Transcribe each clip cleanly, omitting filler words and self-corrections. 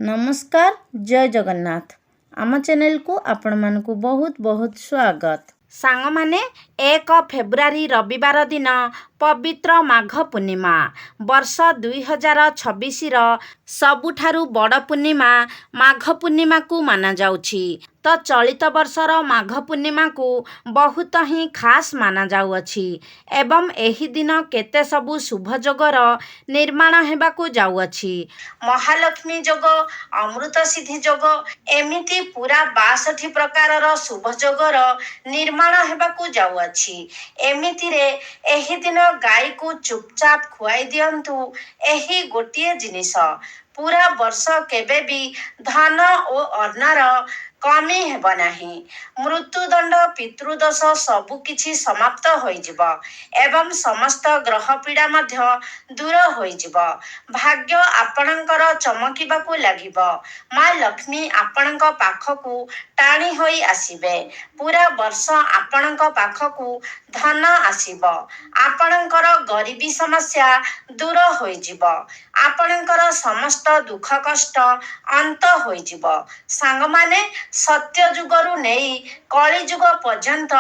नमस्कार जय जगन्नाथ आम चैनल को आपण मानकु बहुत बहुत स्वागत। सांग माने 1 फेब्रुआरी रविवार दिन पवित्र माघ पूर्णिमा वर्ष 2026 सबुठारु बड़ पूर्णिमा माघ पूर्णिमा को माना जाउछि। तो चलित वर्षर माघ पूर्णिमा को बहुत ही खास माना जाउअछि एवं एही दिन केते सबु शुभ जोगर निर्माण हेबाकु जाउअछि। महालक्ष्मी जोग, अमृत सिद्धि जोग एमिति पूरा 62 प्रकारर शुभ जोगर निर्माण हेबाकु जाउअछि। एमितिरे एही दिन गाई को चुपचाप खुआई दियंतु। एही गोटिए जिनिस पूरा वर्ष केबे भी धन और अन्नर कमी हेब नाही। मृत्युदंड पितृदोष सबु किछि समाप्त होइजिब एवं समस्त ग्रह पीड़ा मध्य दूर होइजिब। भाग्य आपणकर चमकिबाकू लागिब। माँ लक्ष्मी आपणक पाखकू टाणी होई आसिबे। पूरा वर्ष आपणक पाखकू धन आसिब। आपणकर गरीबी समस्या दूर होइजिब। आपणकर समस्त दुख कष्ट अंत होइजिब। सांग माने सत्य जुगरु नेई कली जुग पर्यंत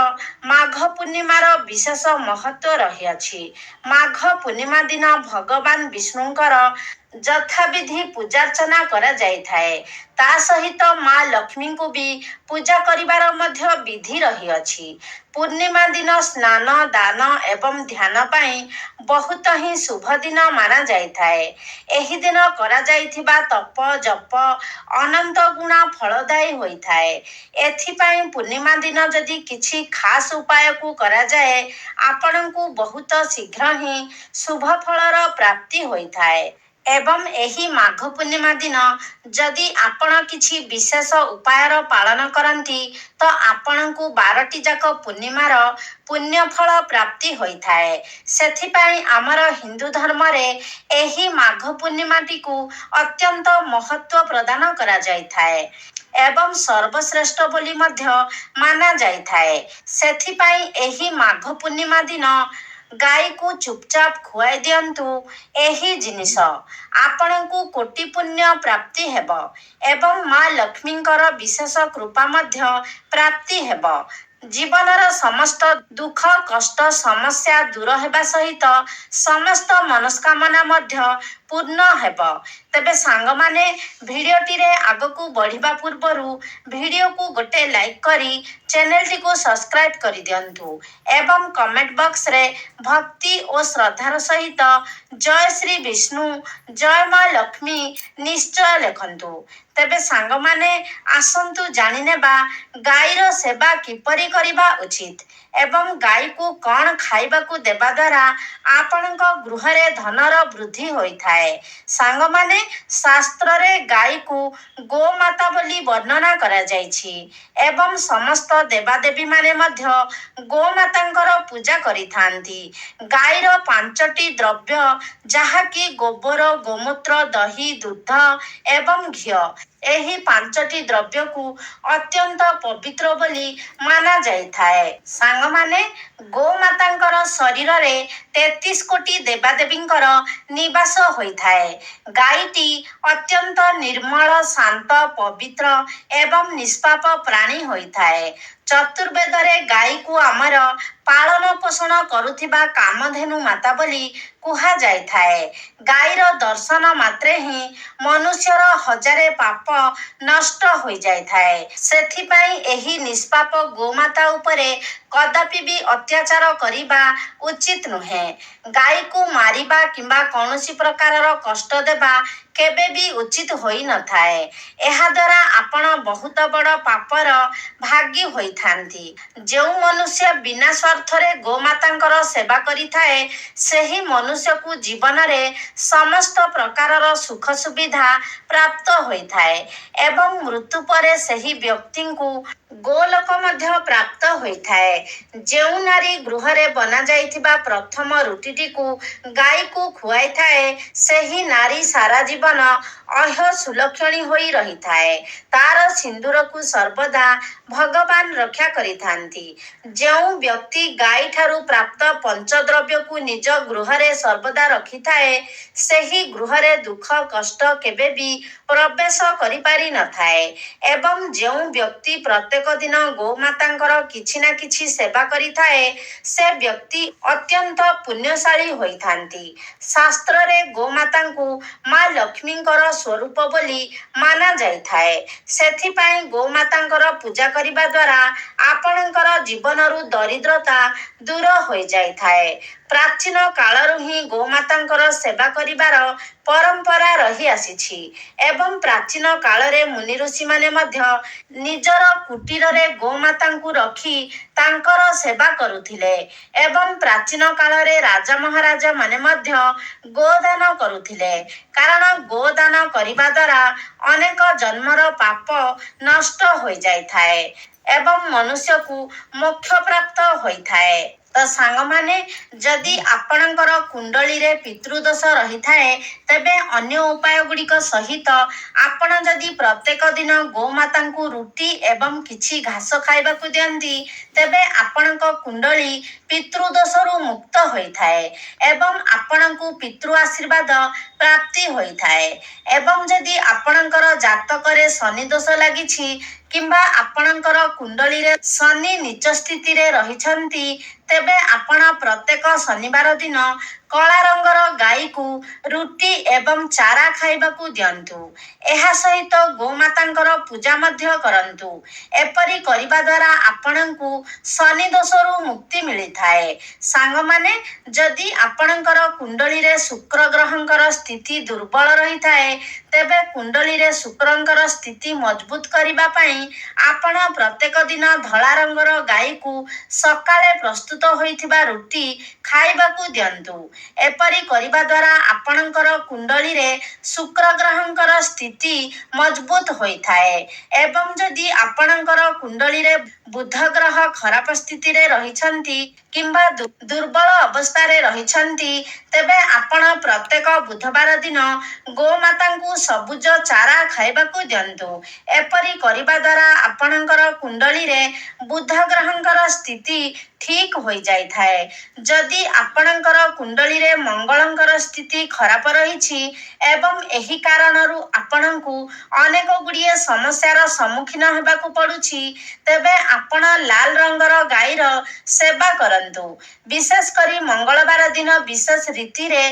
माघ पूर्णिमार विशेष महत्व रहिअछि। माघ पूर्णिमा दिन भगवान विष्णुंकर यथाविधि पूजार्चना करा जाइथाए। ता सहित माँ लक्ष्मी को भी पूजा करिबार मध्य विधि रहिअछि। पूर्णिमा दिन स्नान दान एवं ध्यान पाई बहुत ही शुभ दिन माना जाइथाए। एही दिन करा जाइथिबा तप जप अनंत गुणा फलदायी होइथाए। एथिपाई पूर्णिमा दिन जदि किछि खास उपाय को करा जाए आपनकू बहुत शीघ्र ही शुभ फलर प्राप्ति होइथाए। एवं एही माघ पूर्णिमा दिन जदि आपण किछि विशेष उपायर पालन करंती तो आपणकू 12टी जाक पूर्णिमार पुण्य फल प्राप्ति होइथाए। सेथिपाई आमर हिंदू धर्म रे एही माघ पूर्णिमाटी को अत्यंत महत्व प्रदान करा जाइथाए एवं सर्वश्रेष्ठ बोली मध्य माना जाइथाए। सेथिपाई एही माघ पूर्णिमा दिन गाई को चुपचाप खुआई दियंतु। एही जिनिस आपणकू कोटि पुण्य प्राप्ति हेब एवं माँ लक्ष्मींकर विशेष कृपा मध्य प्राप्ति हेब। जीवनर समस्त दुख कष्ट समस्या दूर हेबा सहित समस्त मनस्कामना मध्य पूर्ण हेब। तेबे सांग माने भिडियोटी रे आगकू बढ़िबा पूर्वरु भिडियो को गोटे लाइक करी चैनल टी को सब्सक्राइब करी दियंतु एवं कमेंट बॉक्स रे भक्ति और श्रद्धार सहित जय श्री विष्णु जय माँ लक्ष्मी निश्चय लिखंतु। तेबे सांग माने आसंतु जानि नेबा गाईर सेवा किपरि करिबा उचित एवं गाई को कौन खाइबा को देबा द्वारा आपणक गृह रे धनर वृद्धि होइथाए। सांग माने शास्त्र रे गाई को गोमाता बोली वर्णना करा जाइछि एवं समस्त देवादेवी माने मध्य गोमातांकर पूजा करिथांती। गाईर 5टी द्रव्य जहा कि गोबर गोमूत्र दही दूध एवं घी एही 5टी द्रव्य को अत्यंत पवित्र बोली माना जाइथाए। सांग माने गोमातांकर शरीर रे 33 कोटी देवादेवींकर निवास होइथाए। गाईटी अत्यंत निर्मल शांत पवित्र एवं निष्पाप प्राणी होइथाए। चतुर्वेद रे गाई को आमर पालन पोषण करुथिबा कामधेनु माता बोली कुहा जाइथाए। गाईर दर्शन मात्रे ही मनुष्यर हजारे पाप नष्ट होई जाइथाए। सेथिपाई एही निष्पाप गोमाता उपरे कदापि भी अत्याचार करिबा उचित नुहे। गाई को मारिबा किंबा कौनसी प्रकारर कष्ट देबा केबे भी उचित होई न थाए। एहा द्वारा आपण बहुत बड़ पापर भागी होइथांती। जो मनुष्य बिना स्वार्थ रे गोमातांकर सेवा करिथाए सेही मनुष्य को जीवन रे समस्त प्रकारर सुख सुविधा प्राप्त होइथाए एवं मृत्यु परे सेही व्यक्ति को ଗୋଲୋକ ମଧ୍ୟ ପ୍ରାପ୍ତ ହୋଇଥାଏ। ଯେଉଁ ନାରୀ ଗୃହରେ ବନାଯାଇଥିବା ପ୍ରଥମ ରୁଟିଟିକୁ ଗାଈକୁ ଖୁଆଇଥାଏ, ସେହି ନାରୀ ସାରା ଜୀବନ ସୁଲକ୍ଷଣୀ ହୋଇ ରହିଥାଏ। ତାର ସିନ୍ଦୁରକୁ ସର୍ବଦା ଭଗବାନ ରକ୍ଷା କରିଥାନ୍ତି। ଯେଉଁ ବ୍ୟକ୍ତି ଗାଈଠାରୁ ପ୍ରାପ୍ତ ପଞ୍ଚଦ୍ରବ୍ୟକୁ ନିଜ ଗୃହରେ ସର୍ବଦା ରଖିଥାଏ, ସେହି ଗୃହରେ ଦୁଃଖ କଷ୍ଟ କେବେ ବି ପ୍ରବେଶ କରିପାରି ନଥାଏ। ଏବଂ ଯେଉଁ ବ୍ୟକ୍ତି ପ୍ରତ୍ୟେକ ଦିନ ଗୋମାତାଙ୍କର କିଛି ନା କିଛି ସେବା କରିଥାଏ, ସେ ବ୍ୟକ୍ତି ଅତ୍ୟନ୍ତ ପୁଣ୍ୟଶାଳୀ ହୋଇଥାନ୍ତି। ଶାସ୍ତ୍ରରେ ଗୋମାତାଙ୍କୁ ମା ଲକ୍ଷ୍ମୀଙ୍କର ସ୍ୱରୂପ ବୋଲି ମାନା ଯାଇଥାଏ। ସେଥିପାଇଁ ଗୋମାତାଙ୍କର ପୂଜା କରିବା ଦ୍ୱାରା ଆପଣଙ୍କର ଜୀବନରୁ ଦରିଦ୍ରତା ଦୂର ହୋଇଯାଇଥାଏ। ପ୍ରାଚୀନ କାଳରୁ ହିଁ ଗୋମାତାଙ୍କର ସେବା କରିବାର ପରମ୍ପରା ରହି ଆସିଛି ଏବଂ ପ୍ରାଚୀନ କାଳରେ ମୁନି ଋଷିମାନେ ମଧ୍ୟ ନିଜର କୁଟୀରରେ ଗୋମାତାଙ୍କୁ ରଖି ତାଙ୍କର ସେବା କରୁଥିଲେ ଏବଂ ପ୍ରାଚୀନ କାଳରେ ରାଜା ମହାରାଜା ମାନେ ମଧ୍ୟ ଗୋଦାନ କରୁଥିଲେ। କାରଣ ଗୋଦାନ କରିବା ଦ୍ୱାରା ଅନେକ ଜନ୍ମର ପାପ ନଷ୍ଟ ହୋଇଯାଇଥାଏ ଏବଂ ମନୁଷ୍ୟକୁ ମୋକ୍ଷ ପ୍ରାପ୍ତ ହୋଇଥାଏ। ତ ସାଙ୍ଗମାନେ, ଯଦି ଆପଣଙ୍କର କୁଣ୍ଡଳୀରେ ପିତୃଦୋଷ ରହିଥାଏ, ତେବେ ଅନ୍ୟ ଉପାୟ ଗୁଡ଼ିକ ସହିତ ଆପଣ ଯଦି ପ୍ରତ୍ୟେକ ଦିନ ଗୋମାତାଙ୍କୁ ରୁଟି ଏବଂ କିଛି ଘାସ ଖାଇବାକୁ ଦିଅନ୍ତି, ତେବେ ଆପଣଙ୍କ କୁଣ୍ଡଳୀ ପିତୃଦୋଷରୁ ମୁକ୍ତ ହୋଇଥାଏ ଏବଂ ଆପଣଙ୍କୁ ପିତୃ ଆଶୀର୍ବାଦ ପ୍ରାପ୍ତି ହୋଇଥାଏ। ଏବଂ ଯଦି ଆପଣଙ୍କର ଜାତକରେ ଶନି ଦୋଷ ଲାଗିଛି କିମ୍ବା ଆପଣଙ୍କର କୁଣ୍ଡଳୀରେ ଶନି ନୀଚ ସ୍ଥିତିରେ ରହିଛନ୍ତି, ତେବେ ଆପଣ ପ୍ରତ୍ୟେକ ଶନିବାର ଦିନ କଳା ରଙ୍ଗର ଗାଈକୁ ରୁଟି ଏବଂ ଚାରା ଖାଇବାକୁ ଦିଅନ୍ତୁ। ଏହା ସହିତ ଗୋମାତାଙ୍କର ପୂଜା ମଧ୍ୟ କରନ୍ତୁ। ଏପରି କରିବା ଦ୍ୱାରା ଆପଣଙ୍କୁ ଶନି ଦୋଷରୁ ମୁକ୍ତି ମିଳିଥାଏ। ସାଙ୍ଗମାନେ, ଯଦି ଆପଣଙ୍କର କୁଣ୍ଡଳୀରେ ଶୁକ୍ର ଗ୍ରହଙ୍କର ସ୍ଥିତି ଦୁର୍ବଳ ରହିଥାଏ, ତେବେ କୁଣ୍ଡଳୀରେ ଶୁକ୍ରଙ୍କର ସ୍ଥିତି ମଜବୁତ କରିବା ପାଇଁ ଆପଣ ପ୍ରତ୍ୟେକ ଦିନ ଧଳା ରଙ୍ଗର ଗାଈକୁ ସକାଳେ ପ୍ରସ୍ତୁତ ହୋଇଥିବା ରୁଟି ଖାଇବାକୁ ଦିଅନ୍ତୁ। ଏପରି କରିବା ଦ୍ୱାରା ଆପଣଙ୍କର କୁଣ୍ଡଳୀରେ ଶୁକ୍ର ଗ୍ରହଙ୍କର ସ୍ଥିତି ମଜବୁତ ହୋଇଥାଏ। ଏବଂ ଯଦି ଆପଣଙ୍କର କୁଣ୍ଡଳୀରେ ବୁଧ ଗ୍ରହ ଖରାପ ସ୍ଥିତିରେ ରହିଛନ୍ତି କିମ୍ବା ଦୁର୍ବଳ ଅବସ୍ଥାରେ ରହିଛନ୍ତି, ତେବେ ଆପଣ ପ୍ରତ୍ୟେକ ବୁଧବାର ଦିନ ଗୋମାତାଙ୍କୁ ସବୁଜ ଚାରା ଖାଇବାକୁ ଦିଅନ୍ତୁ। ଏପରି କରିବା ଦ୍ୱାରା ଆପଣଙ୍କର କୁଣ୍ଡଳୀରେ ବୁଧ ଗ୍ରହଙ୍କର ସ୍ଥିତି ଠିକ୍ ହୋଇଯାଇଥାଏ। ଯଦି ଆପଣଙ୍କର କୁଣ୍ଡଳୀରେ ମଙ୍ଗଳଙ୍କର ସ୍ଥିତି ଖରାପ ରହିଛି ଏବଂ ଏହି କାରଣରୁ ଆପଣଙ୍କୁ ଅନେକ ଗୁଡ଼ିଏ ସମସ୍ୟାର ସମ୍ମୁଖୀନ ହେବାକୁ ପଡ଼ୁଛି, ତେବେ ଆପଣ ଲାଲ ରଙ୍ଗର ଗାଈର ସେବା କରନ୍ତୁ। ବିଶେଷ କରି ମଙ୍ଗଳବାର ଦିନ ବିଶେଷ ରୀତିରେ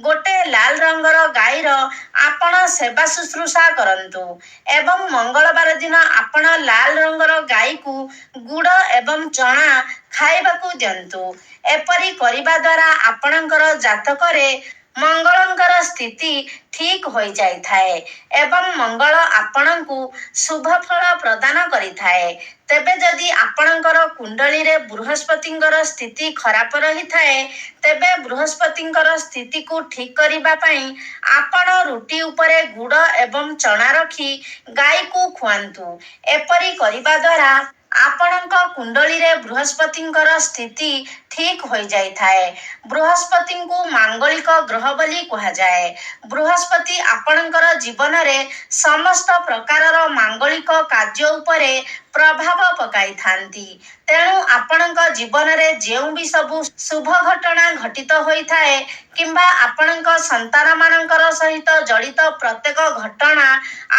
ଗୋଟେ ଲାଲ ରଙ୍ଗର ଗାଈର ଆପଣ ସେବା ଶୁଶ୍ରୂଷା କରନ୍ତୁ ଏବଂ ମଙ୍ଗଳବାର ଦିନ ଆପଣ ଲାଲ ରଙ୍ଗର ଗାଈକୁ ଗୁଡ଼ ଏବଂ ଚଣା ଖାଇବାକୁ ଦିଅନ୍ତୁ। ଏପରି କରିବା ଦ୍ୱାରା ଆପଣଙ୍କର ଜାତକରେ ମଙ୍ଗଳଙ୍କର ସ୍ଥିତି ଠିକ୍ ହୋଇଯାଇଥାଏ ଏବଂ ମଙ୍ଗଳ ଆପଣଙ୍କୁ ଶୁଭ ଫଳ ପ୍ରଦାନ କରିଥାଏ। ତେବେ ଯଦି ଆପଣଙ୍କର କୁଣ୍ଡଳୀରେ ବୃହସ୍ପତିଙ୍କର ସ୍ଥିତି ଖରାପ ରହିଥାଏ, ତେବେ ବୃହସ୍ପତିଙ୍କର ସ୍ଥିତିକୁ ଠିକ୍ କରିବା ପାଇଁ ଆପଣ ରୁଟି ଉପରେ ଗୁଡ଼ ଏବଂ ଚଣା ରଖି ଗାଈକୁ ଖୁଆନ୍ତୁ। ଏପରି କରିବା ଦ୍ୱାରା ଆପଣଙ୍କ କୁଣ୍ଡଳୀରେ ବୃହସ୍ପତିଙ୍କର ସ୍ଥିତି ଠିକ୍ ହୋଇଯାଇଥାଏ। ବୃହସ୍ପତିଙ୍କୁ ମାଙ୍ଗଳିକ ଗ୍ରହ ବୋଲି କୁହାଯାଏ। ବୃହସ୍ପତି ଆପଣଙ୍କର ଜୀବନରେ ସମସ୍ତ ପ୍ରକାରର ମାଙ୍ଗଳିକ କାର୍ଯ୍ୟ ଉପରେ ପ୍ରଭାବ ପକାଇଥାନ୍ତି। ତେଣୁ ଆପଣଙ୍କ ଜୀବନରେ ଯେଉଁ ବି ସବୁ ଶୁଭ ଘଟଣା ଘଟିତ ହୋଇଥାଏ କିମ୍ବା ଆପଣଙ୍କ ସନ୍ତାନମାନଙ୍କର ସହିତ ଜଡ଼ିତ ପ୍ରତ୍ୟେକ ଘଟଣା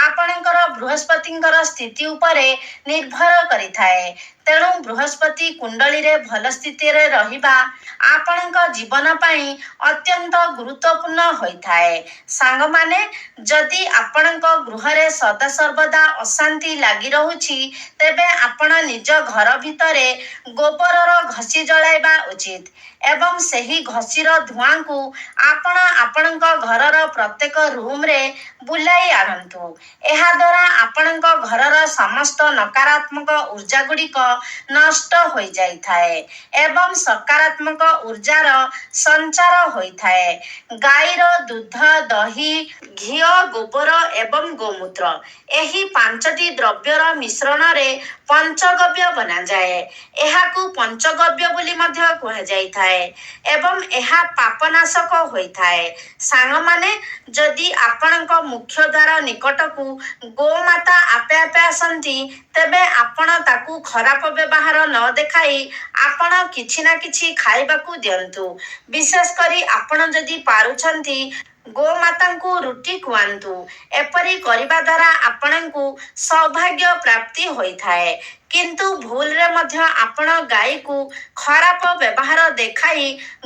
ଆପଣଙ୍କର ବୃହସ୍ପତିଙ୍କର ସ୍ଥିତି ଉପରେ ନିର୍ଭର କରିଥାଏ। ତେଣୁ ବୃହସ୍ପତି କୁଣ୍ଡଳୀରେ ଭଲ ସ୍ଥିତିରେ ରହିବା ଆପଣଙ୍କ ଜୀବନ ପାଇଁ ଅତ୍ୟନ୍ତ ଗୁରୁତ୍ୱପୂର୍ଣ୍ଣ ହୋଇଥାଏ। ସାଙ୍ଗମାନେ, ଯଦି ଆପଣଙ୍କ ଗୃହରେ ସଦାସର୍ବଦା ଅଶାନ୍ତି ଲାଗି ରହୁଛି, ତେବେ ଆପଣ ନିଜ ଘର ଭିତରେ ଗୋବରର ଘଷି ଜଳାଇବା ଉଚିତ ଏବଂ ସେହି ଘଷିର ଧୂଆଁକୁ ଆପଣ ଆପଣଙ୍କ ଘରର ପ୍ରତ୍ୟେକ ରୁମ୍ରେ ବୁଲାଇ ଆଣନ୍ତୁ। ଏହା ଦ୍ୱାରା ଆପଣଙ୍କ ଘରର ସମସ୍ତ ନକାରାତ୍ମକ ଉର୍ଜା ଗୁଡ଼ିକ ନଷ୍ଟ ହୋଇଯାଇଥାଏ ଏବଂ ସକାରାତ୍ମକ ଉର୍ଜାର ସଞ୍ଚାର ହୋଇଥାଏ। ଗାଈର ଦୁଧ, ଦହି, ଘିଅ, ଗୋବର ଏବଂ ଗୋମୂତ୍ର ଏହି 5ଟି ଦ୍ରବ୍ୟର ମିଶ୍ରଣରେ ପଞ୍ଚଗବ୍ୟ ବନାଯାଏ। ଏହାକୁ ପଞ୍ଚଗବ୍ୟ ବୋଲି ମଧ୍ୟ କୁହାଯାଇଥାଏ ଏବଂ ଏହା ପାପନାଶକ ହୋଇଥାଏ। ସାଙ୍ଗମାନେ, ଯଦି ଆପଣଙ୍କ ମୁଖ୍ୟ ଦ୍ୱାର ନିକଟକୁ ଗୋମାତା ଆପେ ଆପେ ଆସନ୍ତି, ତେବେ ଆପଣ ତାକୁ ଖରାପ ବ୍ୟବହାର ନ ଦେଖାଇ ଆପଣ କିଛି ନା କିଛି ଖାଇବାକୁ ଦିଅନ୍ତୁ। ବିଶେଷ କରି ଆପଣ ଯଦି ପାରୁଛନ୍ତି ଗୋମାତାଙ୍କୁ ରୁଟି ଖୁଆନ୍ତୁ। ଏପରି କରିବା ଦ୍ୱାରା ଆପଣଙ୍କୁ ସୌଭାଗ୍ୟ ପ୍ରାପ୍ତି ହୋଇଥାଏ। କିନ୍ତୁ ଭୁଲରେ ମଧ୍ୟ ଆପଣ ଗାଈକୁ ଖରାପ ବ୍ୟବହାର ଦେଖାଇ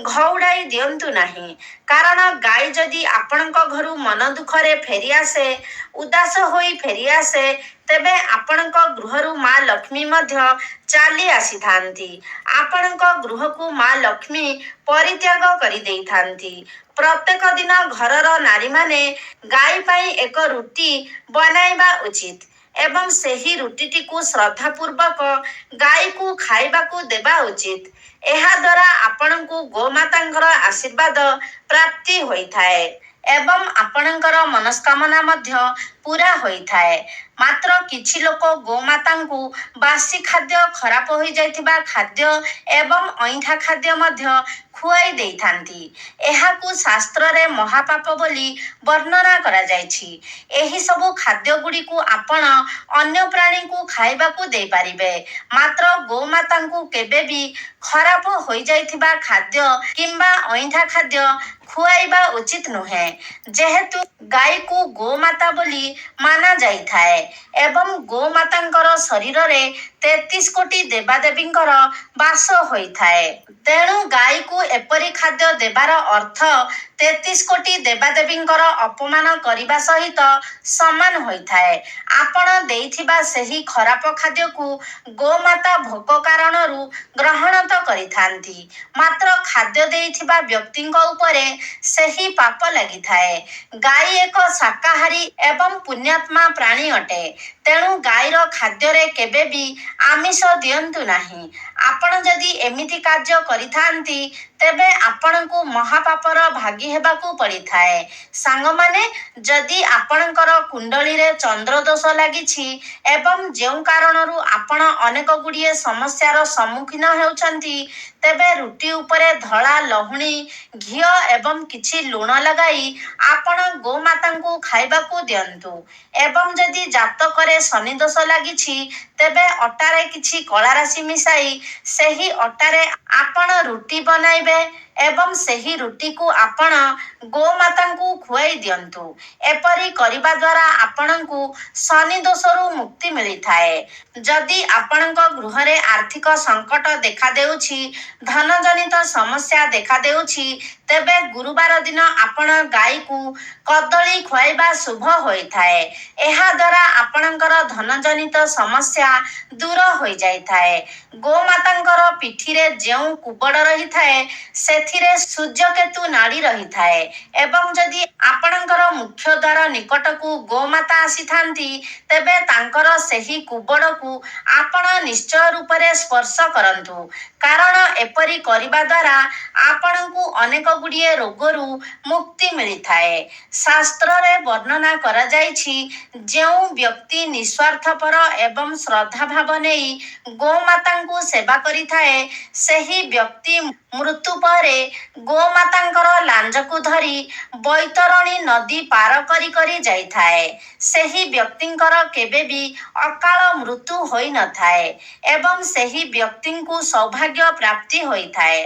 ଘଉଡ଼ାଇ ଦିଅନ୍ତୁ ନାହିଁ। କାରଣ ଗାଈ ଯଦି ଆପଣଙ୍କ ଘରୁ ମନ ଦୁଃଖରେ ଫେରିଆସେ, ଉଦାସ ହୋଇ ଫେରିଆସେ, ତେବେ ଆପଣଙ୍କ ଗୃହରୁ ମା ଲକ୍ଷ୍ମୀ ମଧ୍ୟ ଚାଲି ଆସିଥାନ୍ତି। ଆପଣଙ୍କ ଗୃହକୁ ମା ଲକ୍ଷ୍ମୀ ପରିତ୍ୟାଗ କରିଦେଇଥାନ୍ତି। ପ୍ରତ୍ୟେକ ଦିନ ଘରର ନାରୀମାନେ ଗାଈ ପାଇଁ ଏକ ରୁଟି ବନାଇବା ଉଚିତ ଏବଂ ସେହି ରୁଟିଟିକୁ ଶ୍ରଦ୍ଧାପୂର୍ବକ ଗାଈକୁ ଖାଇବାକୁ ଦେବା ଉଚିତ। ଏହା ଦ୍ୱାରା ଆପଣଙ୍କୁ ଗୋମାତାଙ୍କର ଆଶୀର୍ବାଦ ପ୍ରାପ୍ତି ହୋଇଥାଏ ଏବଂ ଆପଣଙ୍କର ମନସ୍କାମନା ମଧ୍ୟ ପୂରା ହୋଇଥାଏ। ମାତ୍ର କିଛି ଲୋକ ଗୋମାତାଙ୍କୁ ବାସି ଖାଦ୍ୟ, ଖରାପ ହୋଇଯାଇଥିବା ଖାଦ୍ୟ ଏବଂ ଅଇଁଠା ଖାଦ୍ୟ ମଧ୍ୟ ଖୁଆଇ ଦେଇଥାନ୍ତି। ଏହାକୁ ଶାସ୍ତ୍ରରେ ମହାପାପ ବୋଲି ବର୍ଣ୍ଣନା କରାଯାଇଛି। ଏହିସବୁ ଖାଦ୍ୟଗୁଡ଼ିକୁ ଆପଣ ଅନ୍ୟ ପ୍ରାଣୀଙ୍କୁ ଖାଇବାକୁ ଦେଇପାରିବେ, ମାତ୍ର ଗୋମାତାଙ୍କୁ କେବେ ବି ଖରାପ ହୋଇଯାଇଥିବା ଖାଦ୍ୟ କିମ୍ବା ଅଇଁଠା ଖାଦ୍ୟ ଖୁଆଇବା ଉଚିତ ନୁହେଁ। ଯେହେତୁ ଗାଈକୁ ଗୋମାତା ବୋଲି ମାନା ଯାଇଥାଏ ଏବଂ ଗୋମାତାଙ୍କର ଶରୀରରେ 33 କୋଟି ଦେବାଦେବୀଙ୍କର ବାସ ହୋଇଥାଏ, ତେଣୁ ଗାଈକୁ ଏପରି ଖାଦ୍ୟ ଦେବାର ଅର୍ଥ 33 କୋଟି ଦେବାଦେବୀଙ୍କର ଅପମାନ କରିବା ସହିତ ସମାନ ହୋଇଥାଏ। ଆପଣ ଦେଇଥିବା ସେହି ଖରାପ ଖାଦ୍ୟକୁ ଗୋମାତା ଭୋକ କାରଣରୁ ଗ୍ରହଣ ତ କରିଥାନ୍ତି, ମାତ୍ର ଖାଦ୍ୟ ଦେଇଥିବା ବ୍ୟକ୍ତିଙ୍କ ଉପରେ ସେହି ପାପ ଲାଗିଥାଏ। ଗାଈ ଏକ ଶାକାହାରୀ ଏବଂ ପୁଣ୍ୟାତ୍ମା ପ୍ରାଣୀ ଅଟେ, ତେଣୁ ଗାଈର ଖାଦ୍ୟରେ କେବେ ବି ଆମିଷ ଦିଅନ୍ତୁ ନାହିଁ। ଆପଣ ଯଦି ଏମିତି କାର୍ଯ୍ୟ କରିଥାନ୍ତି, ତେବେ ଆପଣଙ୍କୁ ମହାପାପର ଭାଗୀ ହେବାକୁ ପଡ଼ିଥାଏ। ସାଙ୍ଗମାନେ, ଯଦି ଆପଣଙ୍କର କୁଣ୍ଡଳୀରେ ଚନ୍ଦ୍ର ଦୋଷ ଲାଗିଛି ଏବଂ ଯେଉଁ କାରଣରୁ ଆପଣ ଅନେକ ଗୁଡ଼ିଏ ସମସ୍ୟାର ସମ୍ମୁଖୀନ ହେଉଛନ୍ତି, ତେବେ ରୁଟି ଉପରେ ଧଳା ଲହୁଣୀ, ଘିଅ ଏବଂ କିଛି ଲୁଣ ଲଗାଇ ଆପଣ ଗୋମାତାଙ୍କୁ ଖାଇବାକୁ ଦିଅନ୍ତୁ। ଏବଂ ଯଦି ଜାତକରେ ଶନି ଦୋଷ ଲାଗିଛି, ତେବେ ଅଟାରେ କିଛି କଳା ରାଶି ମିଶାଇ ସେହି ଅଟାରେ ଆପଣ ରୁଟି ବନାଇବେ ଏବଂ ସେହି ରୁଟିକୁ ଆପଣ ଗୋମାତାଙ୍କୁ ଖୁଆଇ ଦିଅନ୍ତୁ। ଏପରି କରିବା ଦ୍ୱାରା ଆପଣଙ୍କୁ ଶନି ଦୋଷରୁ ମୁକ୍ତି ମିଳିଥାଏ। ଯଦି ଆପଣଙ୍କ ଗୃହରେ ଆର୍ଥିକ ସଙ୍କଟ ଦେଖାଦେଉଛି, ଧନଜନିତ ସମସ୍ୟା ଦେଖାଦେଉଛି, ତେବେ ଗୁରୁବାର ଦିନ ଆପଣ ଗାଈକୁ କଦଳୀ ଖୁଆଇବା ଶୁଭ ହୋଇଥାଏ। ଏହା ଦ୍ୱାରା ଆପଣଙ୍କର ଧନଜନିତ ସମସ୍ୟା ଦୂର ହୋଇଯାଇଥାଏ। ଗୋମାତାଙ୍କର ପିଠିରେ ଯେଉଁ କୁବଡ଼ ରହିଥାଏ, ସେଥିରେ ସୂର୍ଯ୍ୟକେତୁ ନାଡ଼ି ରହିଥାଏ ଏବଂ ଯଦି ଆପଣଙ୍କର ମୁଖ୍ୟ ଦ୍ୱାର ନିକଟକୁ ଗୋମାତା ଆସିଥାନ୍ତି, ତେବେ ତାଙ୍କର ସେହି କୁବଡ଼କୁ ଆପଣ ନିଶ୍ଚୟ ରୂପରେ ସ୍ପର୍ଶ କରନ୍ତୁ। କାରଣ ଏପରି କରିବା ଦ୍ୱାରା ଆପଣଙ୍କୁ ଅନେକ ଗୁଡ଼ିଏ ରୋଗରୁ ମୁକ୍ତି ମିଳିଥାଏ। ଶାସ୍ତ୍ରରେ ବର୍ଣ୍ଣନା କରାଯାଇଛି, ଯେଉଁ ବ୍ୟକ୍ତି ନିଃସ୍ୱାର୍ଥପର ଏବଂ ଶ୍ରଦ୍ଧାଭାବ ନେଇ ଗୋମାତାଙ୍କୁ ସେବା କରିଥାଏ, ସେହି ବ୍ୟକ୍ତି ମୃତ୍ୟୁ ପରେ ଗୋମାତାଙ୍କର ଲାଞ୍ଜକୁ ଧରି ବୈତରଣୀ ନଦୀ ପାର କରି କରି ଯାଇଥାଏ। ସେହି ବ୍ୟକ୍ତିଙ୍କର କେବେ ବି ଅକାଳ ମୃତ୍ୟୁ ହୋଇନଥାଏ ଏବଂ ସେହି ବ୍ୟକ୍ତିଙ୍କୁ ସୌଭାଗ୍ୟ ପ୍ରାପ୍ତି ହୋଇଥାଏ।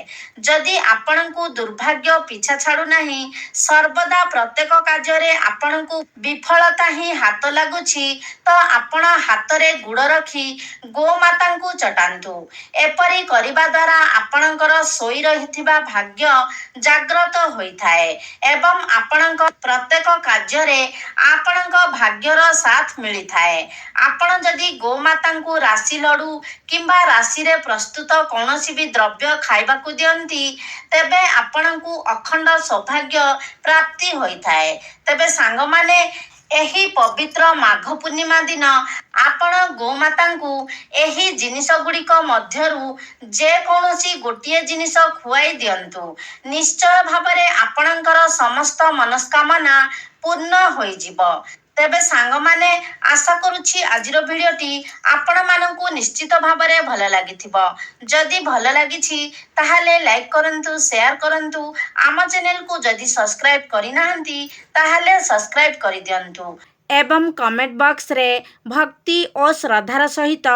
ଯଦି ଆପଣଙ୍କୁ ଦୁର୍ଭାଗ୍ୟ ପିଛା ଛାଡ଼ୁନାହିଁ, ସର୍ବଦା ପ୍ରତ୍ୟେକ କାର୍ଯ୍ୟରେ ଆପଣଙ୍କୁ ବିଫଳତା ହିଁ ହାତ ଲାଗୁଛି, ତ ଆପଣ ହାତରେ ଗୁଡ଼ ରଖି ଗୋମାତାଙ୍କୁ ଚଟାନ୍ତୁ। ଏପରି କରିବା ଦ୍ୱାରା ଆପଣଙ୍କର ଶୋଇ ରହିଥିବା ଭାଗ୍ୟ ଜାଗ୍ରତ ହୋଇଥାଏ ଏବଂ ଆପଣଙ୍କ ପ୍ରତ୍ୟେକ କାର୍ଯ୍ୟରେ ଆପଣଙ୍କ ଭାଗ୍ୟର ସାଥ ମିଳିଥାଏ। ଆପଣ ଯଦି ଗୋମାତାଙ୍କୁ ରାଶି ଲଡୁ କିମ୍ବା ରାଶିରେ ପ୍ରସ୍ତୁତ କୌଣସି ବି ଦ୍ରବ୍ୟ ଖାଇବାକୁ ଦିଅନ୍ତି, ତେବେ ଆପଣଙ୍କୁ ଅଖଣ୍ଡ ସୌଭାଗ୍ୟ ପ୍ରାପ୍ତି ହୋଇଥାଏ। ତେବେ ସାଙ୍ଗମାନେ, ଏହି ପବିତ୍ର ମାଘ ପୂର୍ଣ୍ଣିମା ଦିନ ଆପଣ ଗୋମାତାଙ୍କୁ ଏହି ଜିନିଷ ଗୁଡ଼ିକ ମଧ୍ୟରୁ ଯେକୌଣସି ଗୋଟିଏ ଜିନିଷ ଖୁଆଇ ଦିଅନ୍ତୁ। ନିଶ୍ଚୟ ଭାବରେ ଆପଣଙ୍କର ସମସ୍ତ ମନସ୍କାମନା ପୂର୍ଣ୍ଣ ହୋଇଯିବ। ତେବେ ସାଙ୍ଗମାନେ, ଆଶା କରୁଛି ଆଜିର ଭିଡ଼ିଓଟି ଆପଣମାନଙ୍କୁ ନିଶ୍ଚିତ ଭାବରେ ଭଲ ଲାଗିଥିବ। ଯଦି ଭଲ ଲାଗିଛି ତାହେଲେ ଲାଇକ୍ କରନ୍ତୁ, ସେୟାର କରନ୍ତୁ। ଆମ ଚ୍ୟାନେଲକୁ ଯଦି ସବସ୍କ୍ରାଇବ୍ କରିନାହାନ୍ତି ତାହେଲେ ସବସ୍କ୍ରାଇବ୍ କରିଦିଅନ୍ତୁ ଏବଂ କମେଣ୍ଟ ବକ୍ସରେ ଭକ୍ତି ଓ ଶ୍ରଦ୍ଧାର ସହିତ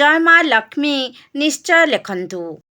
ଜୟ ମା ଲକ୍ଷ୍ମୀ ନିଶ୍ଚୟ ଲେଖନ୍ତୁ।